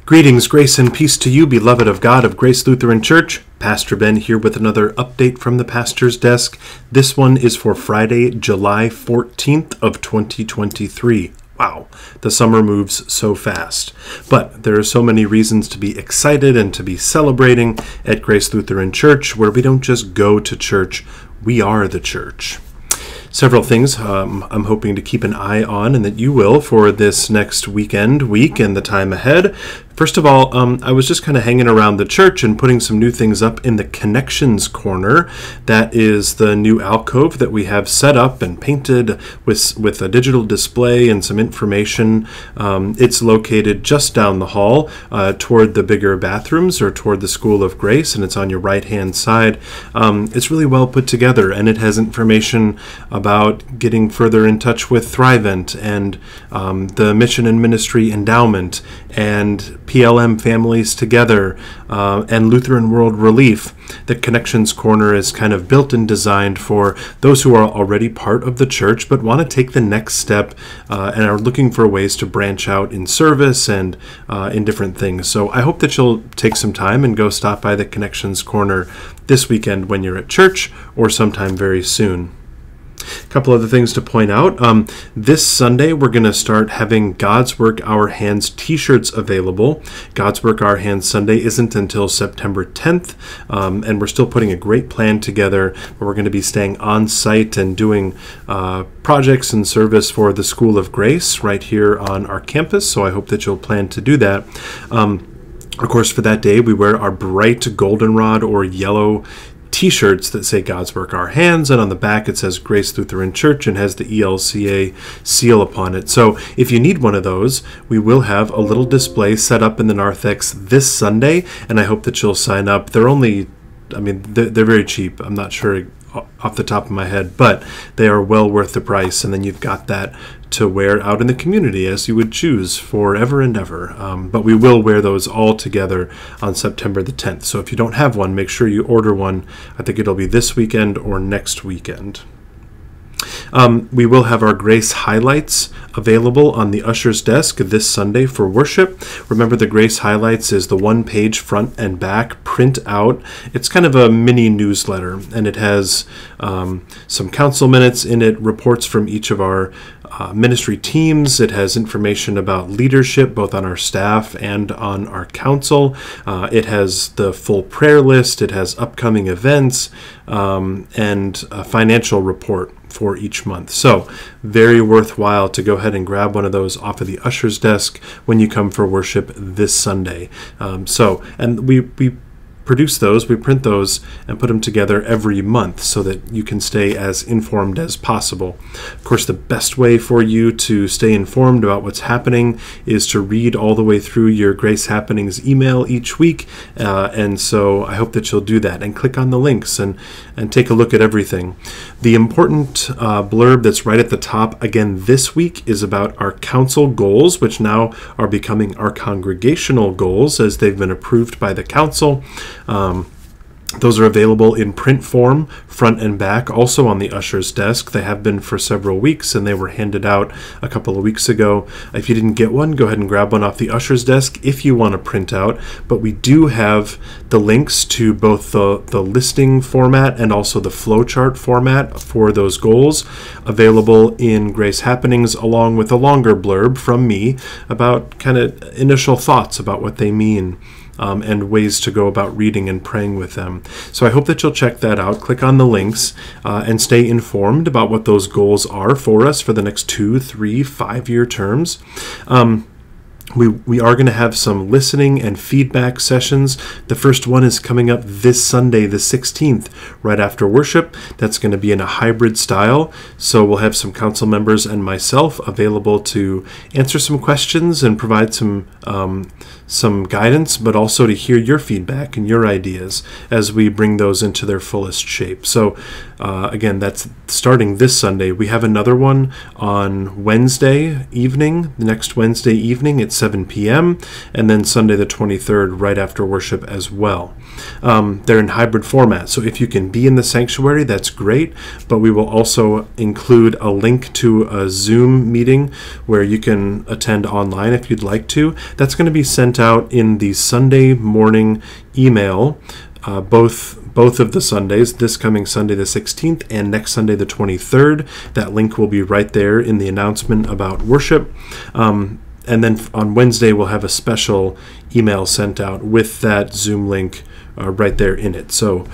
Greetings, grace and peace to you, beloved of God of Grace Lutheran Church. Pastor Ben here with another update from the pastor's desk. This one is for Friday, July 14th of 2023. Wow, the summer moves so fast. But there are so many reasons to be excited and to be celebrating at Grace Lutheran Church, where we don't just go to church, we are the church. Several things I'm hoping to keep an eye on, and that you will, for this next week, and the time ahead. First of all, I was just kind of hanging around the church and putting some new things up in the Connections Corner. That is the new alcove that we have set up and painted with a digital display and some information. It's located just down the hall toward the bigger bathrooms, or toward the School of Grace, and it's on your right-hand side. It's really well put together, and it has information about getting further in touch with Thrivent and the Mission and Ministry Endowment and PLM Families Together and Lutheran World Relief. The Connections Corner is kind of built and designed for those who are already part of the church but want to take the next step and are looking for ways to branch out in service and in different things. So I hope that you'll take some time and go stop by the Connections Corner this weekend when you're at church, or sometime very soon. A couple other things to point out. This Sunday, we're going to start having God's Work Our Hands t-shirts available. God's Work Our Hands Sunday isn't until September 10th, and we're still putting a great plan together where we're going to be staying on site and doing projects and service for the School of Grace right here on our campus, so I hope that you'll plan to do that. Of course, for that day, we wear our bright goldenrod or yellow t-shirts that say God's Work Our Hands, and on the back it says Grace Lutheran Church and has the ELCA seal upon it. So if you need one of those, we will have a little display set up in the narthex this Sunday, and I hope that you'll sign up. They're only, they're very cheap. I'm not sure off the top of my head, but they are well worth the price, and then you've got that to wear out in the community as you would choose forever and ever. But we will wear those all together on September the 10th. So if you don't have one, make sure you order one. I think it'll be this weekend or next weekend. We will have our Grace Highlights available on the usher's desk this Sunday for worship. Remember, the Grace Highlights is the one-page front and back print out. It's kind of a mini newsletter, and it has some council minutes in it, reports from each of our ministry teams. It has information about leadership, both on our staff and on our council. It has the full prayer list. It has upcoming events and a financial report for each month. So very worthwhile to go ahead and grab one of those off of the usher's desk when you come for worship this Sunday. And we produce those, we print those, and put them together every month so that you can stay as informed as possible. Of course, the best way for you to stay informed about what's happening is to read all the way through your Grace Happenings email each week, and so I hope that you'll do that and click on the links and take a look at everything. The important blurb that's right at the top again this week is about our council goals, which now are becoming our congregational goals as they've been approved by the council. Those are available in print form, front and back, also on the usher's desk. They have been for several weeks, and they were handed out a couple of weeks ago. If you didn't get one, go ahead and grab one off the usher's desk if you want to print out. But we do have the links to both the listing format and also the flowchart format for those goals available in Grace Happenings, along with a longer blurb from me about kind of initial thoughts about what they mean. And ways to go about reading and praying with them. So I hope that you'll check that out. Click on the links and stay informed about what those goals are for us for the next 2, 3, 5-year terms. We are going to have some listening and feedback sessions. The first one is coming up this Sunday, the 16th, right after worship. That's going to be in a hybrid style. So we'll have some council members and myself available to answer some questions and provide some guidance, but also to hear your feedback and your ideas as we bring those into their fullest shape. So again, that's starting this Sunday. We have another one on Wednesday evening, the next Wednesday evening at 7 p.m., and then Sunday the 23rd right after worship as well. They're in hybrid format, so if you can be in the sanctuary, that's great, but we will also include a link to a Zoom meeting where you can attend online if you'd like to. That's going to be sent out in the Sunday morning email, both of the Sundays, this coming Sunday the 16th and next Sunday the 23rd. That link will be right there in the announcement about worship. And then on Wednesday, we'll have a special email sent out with that Zoom link right there in it. So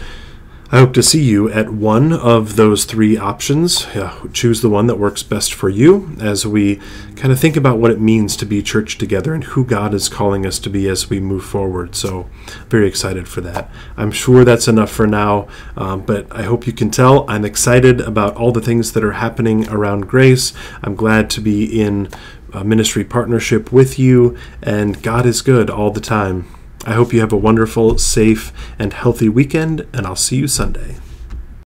I hope to see you at one of those three options. Choose the one that works best for you as we kind of think about what it means to be church together and who God is calling us to be as we move forward. So very excited for that. I'm sure that's enough for now, but I hope you can tell I'm excited about all the things that are happening around Grace. I'm glad to be in a ministry partnership with you, and God is good all the time. I hope you have a wonderful, safe, and healthy weekend, and I'll see you Sunday.